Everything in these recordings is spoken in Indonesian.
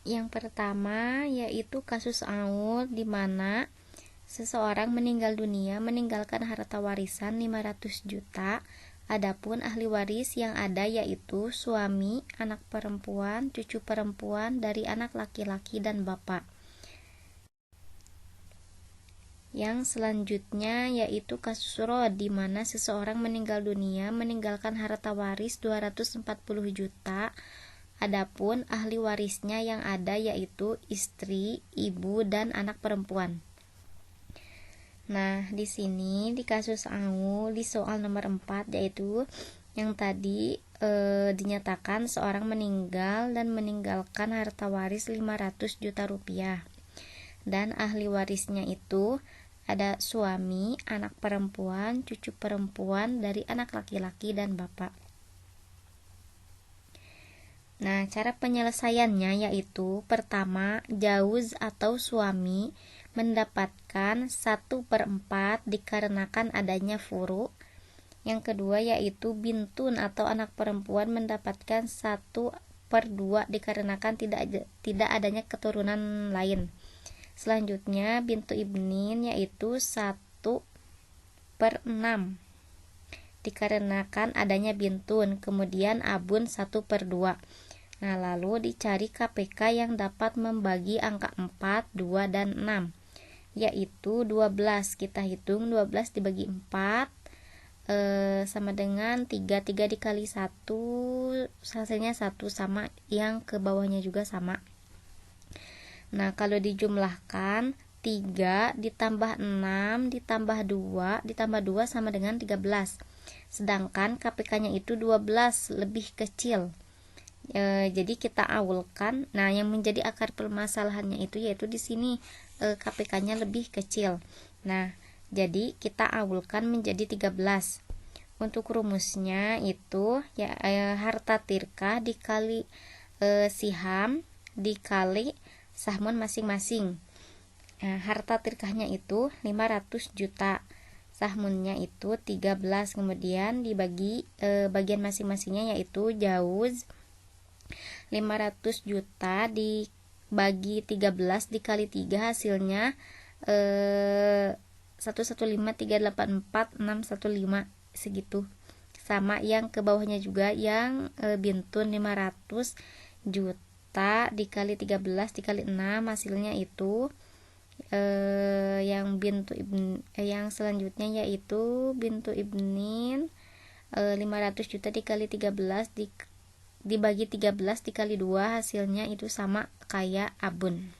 Yang pertama yaitu kasus Aul, di mana seseorang meninggal dunia meninggalkan harta warisan 500 juta. Adapun ahli waris yang ada yaitu suami, anak perempuan, cucu perempuan dari anak laki-laki dan bapak. Yang selanjutnya yaitu kasus Rod, di mana seseorang meninggal dunia meninggalkan harta waris 240 juta. Adapun ahli warisnya yang ada yaitu istri, ibu, dan anak perempuan. Nah, di sini di kasus Aul di soal nomor 4 yaitu yang tadi dinyatakan seorang meninggal dan meninggalkan harta waris 500 juta rupiah. Dan ahli warisnya itu ada suami, anak perempuan, cucu perempuan dari anak laki-laki dan bapak. Nah, cara penyelesaiannya yaitu pertama, jauz atau suami mendapatkan 1/4 dikarenakan adanya furu. Yang kedua yaitu bintun atau anak perempuan mendapatkan 1/2 dikarenakan tidak adanya keturunan lain. Selanjutnya bintu ibnin yaitu 1/6 dikarenakan adanya bintun, kemudian abun 1/2. Nah, lalu dicari KPK yang dapat membagi angka 4, 2, dan 6, yaitu 12. Kita hitung 12 dibagi 4 sama dengan 3. 3 dikali 1 hasilnya 1, sama yang ke bawahnya juga sama. Nah, kalau dijumlahkan 3 ditambah 6 ditambah 2 ditambah 2 sama dengan 13. Sedangkan KPK-nya itu 12, lebih kecil. Jadi kita awalkan. Nah, yang menjadi akar permasalahannya itu yaitu di sini KPK-nya lebih kecil. Nah, jadi kita awalkan menjadi 13. Untuk rumusnya itu ya harta tirkah dikali siham dikali sahmun masing-masing. Nah, harta tirkahnya itu 500 juta. Sahmunnya itu 13, kemudian dibagi bagian masing-masingnya yaitu jauz 500 juta dibagi 13 dikali 3 hasilnya 115384615 segitu. Sama yang ke bawahnya juga yang bintun 500 juta dikali 13 dikali 6 hasilnya itu yang yang selanjutnya yaitu bintu ibnin 500 juta dikali 13 dibagi 13 dikali 2 hasilnya itu sama kayak abun.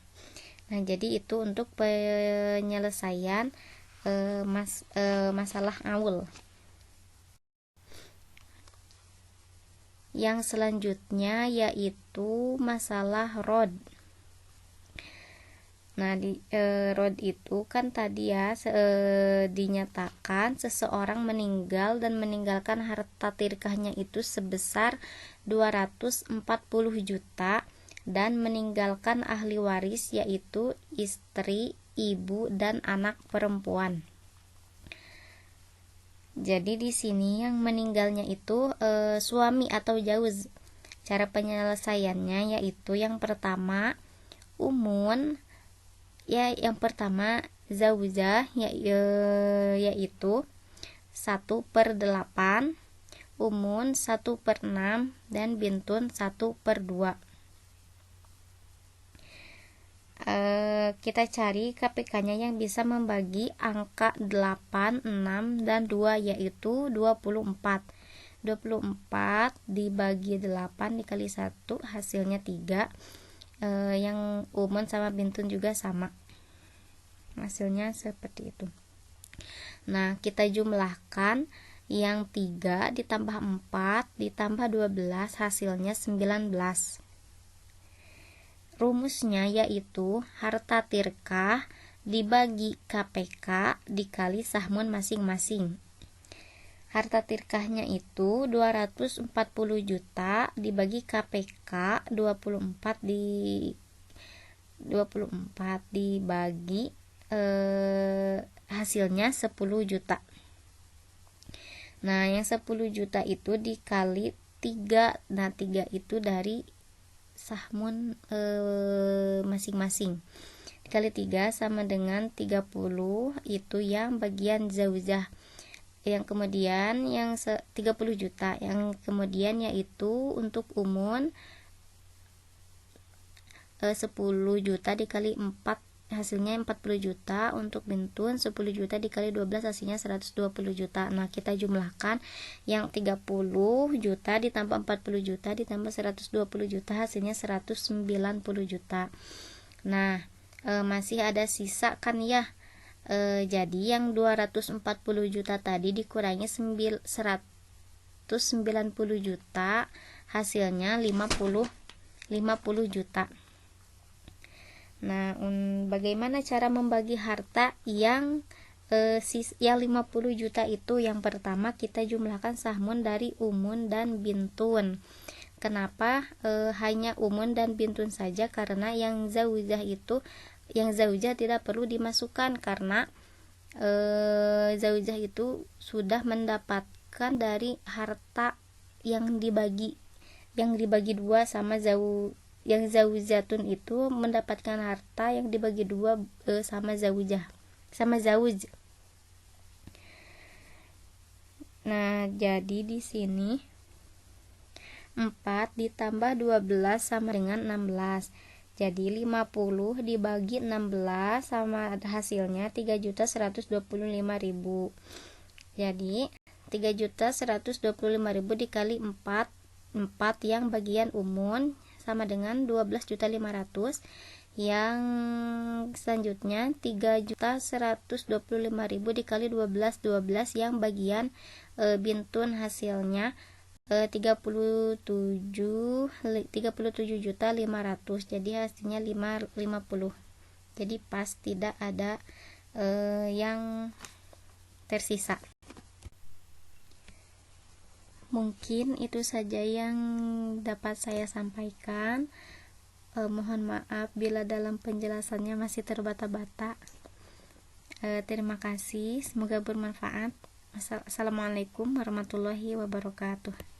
Nah, jadi itu untuk penyelesaian masalah Aul. Yang selanjutnya yaitu masalah Rod. Nah, di Rod itu kan tadi ya dinyatakan seseorang meninggal dan meninggalkan harta tirkahnya itu sebesar 240 juta dan meninggalkan ahli waris yaitu istri, ibu, dan anak perempuan. Jadi di sini yang meninggalnya itu suami atau jauz. Cara penyelesaiannya yaitu yang pertama umun. Ya, yang pertama zaujah yaitu 1/8, umun 1/6, dan bintun 1/2. Kita cari KPK-nya yang bisa membagi angka 8, 6, dan 2 yaitu 24. 24 dibagi 8 dikali 1 hasilnya 3. Yang umun sama bintun juga sama, hasilnya seperti itu. Nah, kita jumlahkan yang 3 ditambah 4 ditambah 12 hasilnya 19. Rumusnya yaitu harta tirkah dibagi KPK dikali sahmun masing-masing. Harta tirkahnya itu 240 juta dibagi KPK 24 dibagi hasilnya 10 juta. Nah, yang 10 juta itu dikali 3. Nah, 3 itu dari sahmun masing-masing. Dikali 3 sama dengan 30, itu yang bagian zaujah. Yang kemudian yang 30 juta, yang kemudian yaitu untuk umun 10 juta dikali 4 hasilnya 40 juta, untuk bintun 10 juta dikali 12 hasilnya 120 juta. Nah, kita jumlahkan yang 30 juta ditambah 40 juta ditambah 120 juta hasilnya 190 juta. Nah, masih ada sisa kan ya. Jadi yang 240 juta tadi dikurangi 190 juta, hasilnya 50 juta. Nah, bagaimana cara membagi harta yang 50 juta itu? Yang pertama, kita jumlahkan sahmun dari umun dan bintun. Kenapa hanya umun dan bintun saja? Karena yang zaujah tidak perlu dimasukkan, karena zaujah itu sudah mendapatkan dari harta yang dibagi dua sama yang zaujatun itu mendapatkan harta yang dibagi dua sama zauj. Nah, jadi di sini 4 ditambah 12 sama dengan 16. Jadi 50 dibagi 16 sama hasilnya 3.125.000. Jadi 3.125.000 dikali 4 yang bagian umun sama dengan 12.500. Yang selanjutnya 3.125.000 dikali 12 yang bagian bintun hasilnya 37.500. Jadi hasilnya 50. Jadi pas, tidak ada yang tersisa. Mungkin itu saja yang dapat saya sampaikan. Mohon maaf bila dalam penjelasannya masih terbata-bata. Terima kasih, semoga bermanfaat. Assalamualaikum warahmatullahi wabarakatuh.